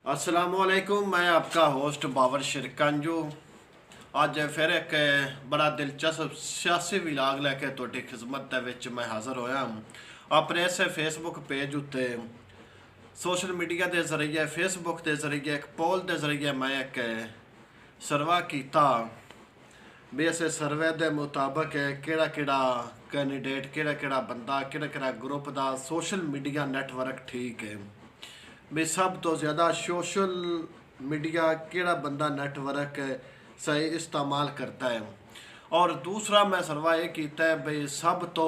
अस्सलामुअलैकुम। मैं आपका होस्ट बाबर शिरकंजू ਅੱਜ ਫਿਰ ਇੱਕ बड़ा दिलचस्प सियासी विलाग लैके ਤੁਹਾਡੀ खिदमत ਦੇ ਵਿੱਚ मैं हाज़र होया अपने इस फेसबुक पेज उत्ते सोशल मीडिया के जरिए फेसबुक के जरिए एक पोल के जरिए मैं एक सर्वा किया भी इस सर्वे के मुताबिक किहड़ा कैंडीडेट किहड़ा बंदा किहड़ा ग्रुप का सोशल मीडिया नैटवर्क ठीक है भी सब तो ज़्यादा सोशल मीडिया किहड़ा बंदा नैटवर्क सही इस्तेमाल करता है। और दूसरा मैं सर्वा ये किया है भी सब तो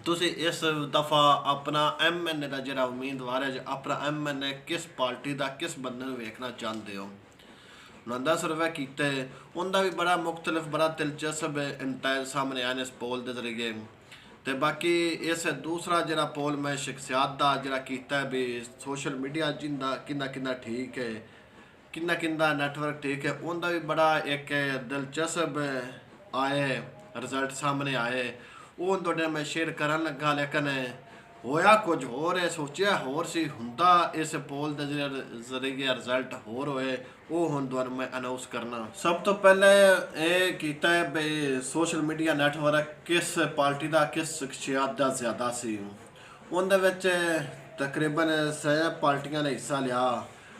तुसी इस दफ़ा अपना MNA का जिहड़ा उम्मीदवार है अपना MNA किस पार्टी का किस बंदे नूं वेखना चाहते हो उन्होंने सर्वे किया उनका भी बड़ा मुख्तलिफ बड़ा दिलचस्प नताइज सामने आए इस पोल के जरिए। तो बाकी इस दूसरा जरा पोल मैं शख्सियात का जरा किया भी सोशल मीडिया जिंदा किन्ना ठीक है किन्ना नैटवर्क ठीक है उनका भी बड़ा एक दिलचस्प आए रिजल्ट सामने आए वो थोड़े मैं शेयर करन लगा लेकिन होया कुछ होर है सोचा होर सी हुंदा इस पोल के जरिए रिजल्ट होर होए वो हुण तुहानूं मैं अनाउंस करना। सब तो पहले ये कीता है भी सोशल मीडिया नैटवर्क किस पार्टी का किस शख्सियत का ज़्यादा सी उनदे विच तकरीबन 6 पार्टियां ने हिस्सा लिया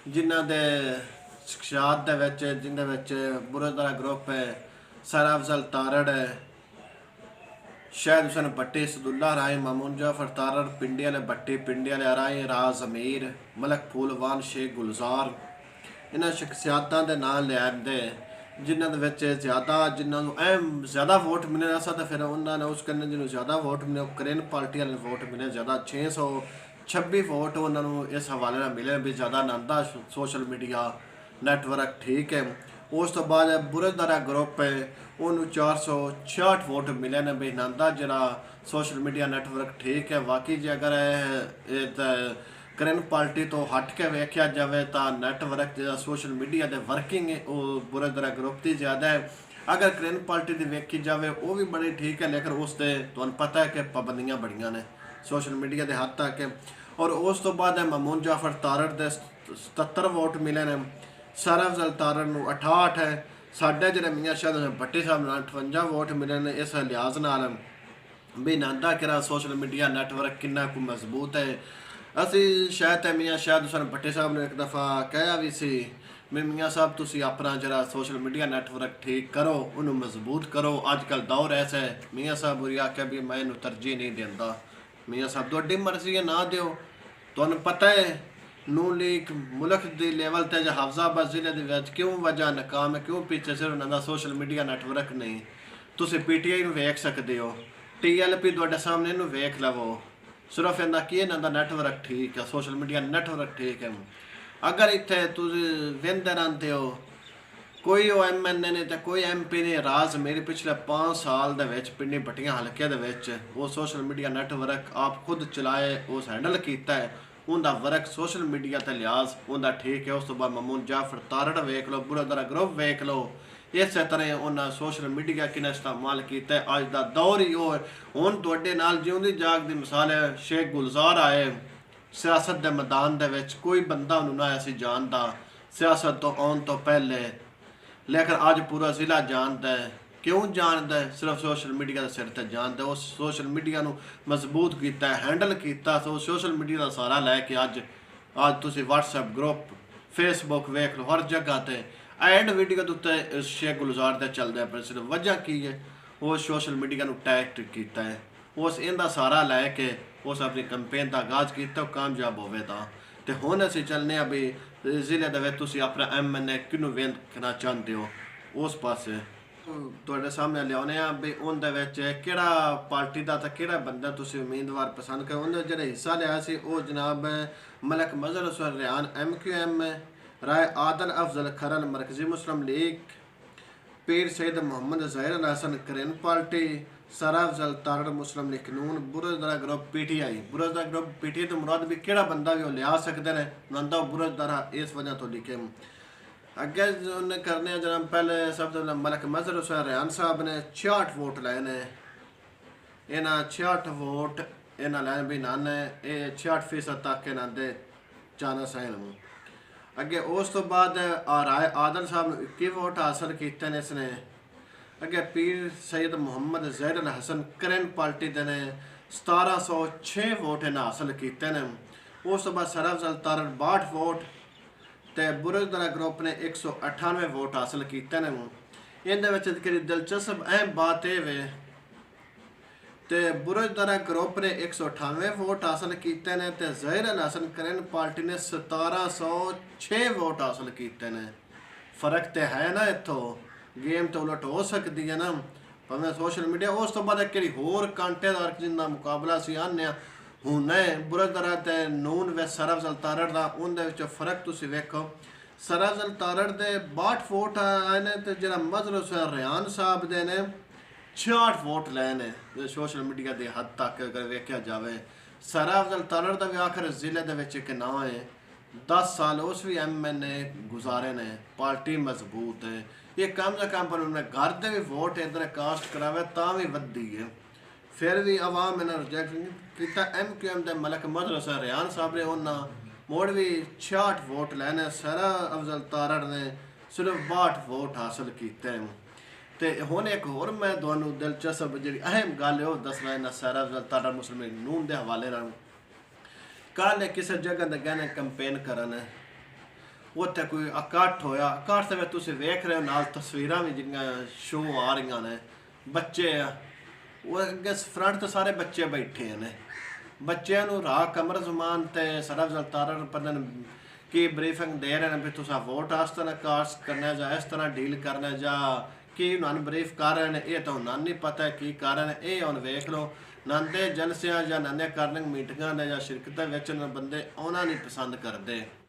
जिन्हां दे शख्सियत दे विच जिंदे विच बुरदरा ग्रुप है सरा अफजल तारड़ है शाहिद हुसैन भट्टी सदुल्ला राय मामून जाफर तारड़ पिंडी वाले भट्टी पिंडी वाले राय राज अमीर मलक फूलवान शेख गुलजार इन्होंने शख्सियतों के नाम लियाते जिन्होंने ज़्यादा जिन्होंने अहम ज़्यादा वोट मिले ऐसा तो फिर उन्होंने उस करने जिन्होंने ज़्यादा वोट मिले करेन पार्टी वाले वोट मिले ज़्यादा 626 वोट उन्होंने इस हवाले मिले भी ज़्यादा आनंदा सोशल मीडिया नैटवर्क ठीक है। उस तो बाद बुरदरा ग्रुप है उन्होंने 466 वोट मिले ने भी आनंदा जरा सोशल मीडिया नैटवर्क ठीक है। बाकी जो अगर करेन पार्टी तो हट के वेख्या जाए तो नैटवर्क जो सोशल मीडिया के वर्किंग है वो बुरदरा ग्रुप की ज़्यादा है। अगर करेन पार्टी की वेखी जाए वो भी बड़ी ठीक है लेकिन उससे तुहानूं पता है कि पाबंदियां बड़ियां ने सोशल मीडिया के हद तक है। और उस तो बाद मामून जाफर तारड़ के 77 वोट मिले ने सरा अफजल तारड़ नूं 68 है साढ़े जो मियाँ शाहिद हुसैन भट्टी साहब ने 58 वोट मिले ने इस लिहाज नाल भी नांदा किरा सोशल मीडिया नैटवर्क किन्ना को मजबूत है। असी शायद मियाँ शाहिद हुसैन भट्टी साहब ने एक दफ़ा कहा भी सी भी मियाँ साहब तुसी अपना जरा सोशल मीडिया नैटवर्क ठीक करो उन्होंने मजबूत करो अजकल दौर ऐसा है। मियाँ साहब बुरी आख्या भी मैं इन्हूं तरजीह नहीं देंदा मियाँ साहब तुहाडी मर्जी है ना दिओ तुहानूं पता है नून लीग मुल्क के लेवल ते जो हाफजाबाद जिले के क्यों वजह नाकाम है क्यों पीछे सिर्फ उन्होंने सोशल मीडिया नैटवर्क नहीं तुसी PTI नूं वेख सकते हो TLP तुहाडे सामने इन्हूं वेख लवो सिर्फ इन्दा की इन्हां नैटवर्क ठीक है सोशल मीडिया नैटवर्क ठीक है। अगर इत्थे तुम वेंदे रहते हो कोई वो MNA ने तो कोई MP ने राज मेरे पिछले 5 साल पिंडी भट्टियां हल्के वो सोशल मीडिया नैटवर्क आप खुद चलाए उस हैंडल किया है उनका वर्क सोशल मीडिया के लिहाज उनका ठीक है। उस तो बाद मामून जाफर तारड़ वेख लो बुरदरा ग्रुप वेख लो इस तरह उन्हें सोशल मीडिया किन्ना इस्तेमाल किया है। अज का दौर ही वो हुण तुहाडे नाल जिउंदी जागदी मिसाल है शेख गुलजार आए सियासत के मैदान के कोई बंदा उन्होंने ना असीं जानता सियासत तो आने तो पहले लेकिन अज पूरा जिला जानता है क्यों जानता है सिर्फ सोशल मीडिया के सिर पर जानता है। उस सोशल मीडिया को मजबूत किया हैंडल किया तो सोशल मीडिया का सारा लैके अज तुम WhatsApp ग्रुप फेसबुक वेख लो हर जगह पर एंड वीडियो के उत्ते शेख गुलजार के चलते पे सिर्फ वजह की है वो सोशल मीडिया को टैग किया है उस इनका सारा लैके उस अपनी कंपेन का आगाज़ किया कामयाब होगा। तो हुण असीं चलने भी जिले के अपना MNA किनूं वेखना चाहते हो उस पासे तुहाडे सामने लियाने भी उनदे किहड़ा पार्टी का तो किहड़ा बंदा तुसीं उम्मीदवार पसंद करो उन्हें जिहड़ा हिस्सा लिया सी वो जनाब मलक मजहर हुसैन रेहान MQM राय आदल अफजल खरल मरकजी मुस्लिम लीग पीर सैयद मोहम्मद ज़हीर हसन करेन पार्टी सरा अफजल तारड़ मुस्लिम लीग नून बुरदरा ग्रुप PTI बुरदरा ग्रुप PTI तो मुराद भी किहड़ा बंदा भी वो लिया सकते हैं नंदा बुरदरा इस वजह तो लिखे अगे उन्हें करने जनाब पहले सब तो मलक मजहर हुसैन रेहान साहब ने 66 वोट लाए ने इन्हें 66 वोट इन्हें लाए भी नाने ये 66% तक इन्हों ਚਾਨਣ ਸੈਨ ਨੂੰ। ਅੱਗੇ ਉਸ ਤੋਂ ਬਾਅਦ ਰਾਏ ਆਦਲ ਸਾਹਿਬ ਨੂੰ 21 ਵੋਟ ਹਾਸਲ ਕੀਤੇ ਨੇ ਇਸਨੇ। ਅੱਗੇ ਪੀਰ ਸੈਦ ਮੁਹੰਮਦ ਜ਼ੈਦ ਅਲ ਹਸਨ ਕਰੈਨ ਪਾਰਟੀ ਦੇ ਨੇ 1706 ਵੋਟ ਇਹਨਾਂ ਹਾਸਲ ਕੀਤੇ ਨੇ। ਉਸ ਤੋਂ ਬਾਅਦ ਸਰਫਜ਼ਲ ਤਾਰਨ 62 ਵੋਟ ਤੇ ਬੁਰਜ਼ਦਰਾ ਗਰੁੱਪ ਨੇ 198 ਵੋਟ ਹਾਸਲ ਕੀਤੇ ਨੇ। ਇਹਦੇ ਵਿੱਚ ਜਿਹੜੀ ਦਿਲਚਸਪ ਅਹਿਮ ਬਾਤ ਇਹ ਵੇ ਤੇ ਬੁਰਜ਼ਦਰਾ ਗਰੁੱਪ ਨੇ 198 ਵੋਟ ਹਾਸਲ ਕੀਤੇ ਨੇ ਤੇ ਜ਼ਹੀਰ ਅਲ ਹਸਨ ਕਰੈਨ ਪਾਰਟੀ ਨੇ 1706 ਵੋਟ ਹਾਸਲ ਕੀਤੇ ਨੇ। ਫਰਕ ਤੇ ਹੈ ਨਾ, ਇੱਥੋਂ ਗੇਮ ਤੋਂ ਉਲਟ ਹੋ ਸਕਦੀ ਹੈ ਨਾ ਭਾਵੇਂ ਸੋਸ਼ਲ ਮੀਡੀਆ। ਉਸ ਤੋਂ ਬਾਅਦ ਇੱਕ ਹੋਰ ਕਾਂਟੇਦਾਰ ਜਿੰਨਾ ਮੁਕਾਬਲਾ ਸੀ ਆਨਿਆ ਹੁਣ ਬੁਰਜ਼ਦਰਾ ਤੇ ਨੂਨ ਵਿੱਚ ਸਰਫਜ਼ਲ ਤਾਰੜ ਦਾ, ਉਹਦੇ ਵਿੱਚ ਫਰਕ ਤੁਸੀਂ ਵੇਖੋ। ਸਰਫਜ਼ਲ ਤਾਰੜ ਦੇ 62 ਵੋਟ ਆਏ ਨੇ ਤੇ ਜਿਹੜਾ ਮਜ਼ਹਰ ਹੁਸੈਨ ਰਿਆਨ ਸਾਹਿਬ ਦੇ ਨੇ 66 ਵੋਟ ਲਏ ਨੇ ਸੋਸ਼ਲ ਮੀਡੀਆ ਦੇ ਹੱਦ ਤੱਕ ਅਗਰ ਵੇਖਿਆ ਜਾਵੇ। ਸਰਫਜ਼ਲ ਤਾਰੜ ਦਾ ਵੀ ਆਖਰ ਜ਼ਿਲ੍ਹੇ ਦੇ ਵਿੱਚ ਇੱਕ ਨਾਂ ਹੈ, 10 ਸਾਲ ਉਸ ਵੀ MNA ਗੁਜ਼ਾਰੇ ਨੇ, ਪਾਰਟੀ ਮਜ਼ਬੂਤ ਹੈ। ਇਹ ਕਮ ਸੇ ਕਮ ਪਰ ਉਹਨੇ ਘਰ ਦੇ ਵੀ ਵੋਟ ਇੱਧਰ ਕਾਸਟ ਕਰਾਵੇ ਤਾਂ ਵੀ ਵੱਧਦੀ ਹੈ। ਫਿਰ ਵੀ ਆਵਾਮ ਇਹਨਾਂ ਰਿਜੈਕਟ ਕੀਤਾ। MQM ਦੇ ਮਲਕ ਮਜ਼ਹਰ ਹੁਸੈਨ ਰਿਆਨ ਸਾਹਿਬ ਨੇ ਉਹਨਾਂ ਮੋੜ ਵੀ 66 ਵੋਟ ਲੈਣੇ। ਸਰਫਜ਼ਲ ਤਾਰੜ ਨੇ ਸਿਰਫ 62 ਵੋਟ ਹਾਸਲ ਕੀਤੇ। ਤੇ ਹੁਣ ਇੱਕ ਹੋਰ ਮੈਂ ਤੁਹਾਨੂੰ ਦਿਲਚਸਪ ਜਿਹੜੀ ਅਹਿਮ ਗੱਲ ਉਹ ਦੱਸਣਾ ਇਹਨਾਂ ਸਰਫਜ਼ਲ ਤਾਰੜ ਮੁਸਲਿਮ ਨੂਨ ਦੇ ਹਵਾਲੇ ਨਾਲ। ਕੱਲ੍ਹ ਕਿਸੇ ਜਗ੍ਹਾ ਤੇ ਗਏ ਨੇ ਕੰਪੇਨ ਕਰਨ, ਉੱਥੇ ਕੋਈ ਇਕੱਠ ਹੋਇਆ। ਇਕੱਠ ਦੇ ਵਿੱਚ ਤੁਸੀਂ ਵੇਖ ਰਹੇ ਹੋ ਨਾਲ ਤਸਵੀਰਾਂ ਵੀ ਜਿਹੜੀਆਂ ਸ਼ੋਅ ਆ ਰਹੀਆਂ ਨੇ, ਬੱਚੇ ਆ ਉਹ ਅੱਗੇ ਫਰੰਟ ਤੇ ਸਾਰੇ ਬੱਚੇ ਬੈਠੇ ਨੇ। ਬੱਚਿਆਂ ਨੂੰ ਰਾਹ ਕਮਰ ਜ਼ਮਾਨ ਤੇ ਸਰਫਜ਼ਲ ਤਾਰੜ ਪਤਨ ਕੀ ਬਰੀਫਿੰਗ ਦੇ ਰਹੇ ਨੇ ਵੀ ਤੁਸੀਂ ਵੋਟ ਇਸ ਤਰ੍ਹਾਂ ਕਾਸਟ ਕਰਨਾ ਜਾਂ ਇਸ ਤਰ੍ਹਾਂ ਡੀਲ ਕਰਨਾ ਜਾਂ ਕੀ ਉਹਨਾਂ ਨੂੰ ਬਰੀਫ ਕਰ ਰਹੇ ਨੇ। ਇਹ ਤਾਂ ਉਹਨਾਂ ਨੂੰ ਨਹੀਂ ਪਤਾ ਕੀ ਕਰ ਰਹੇ ਨੇ। ਇਹ ਹੁਣ ਵੇਖ ਲਓ ਨੰਦੇ ਜਲਸਿਆਂ ਜਾਂ ਨੰਦੇ ਕਰਨਿੰਗ ਮੀਟਿੰਗਾਂ ਦੇ ਜਾਂ ਸ਼ਿਰਕਤਾਂ ਵਿੱਚ ਬੰਦੇ ਆਉਣਾ ਨਹੀਂ ਪਸੰਦ ਕਰਦੇ।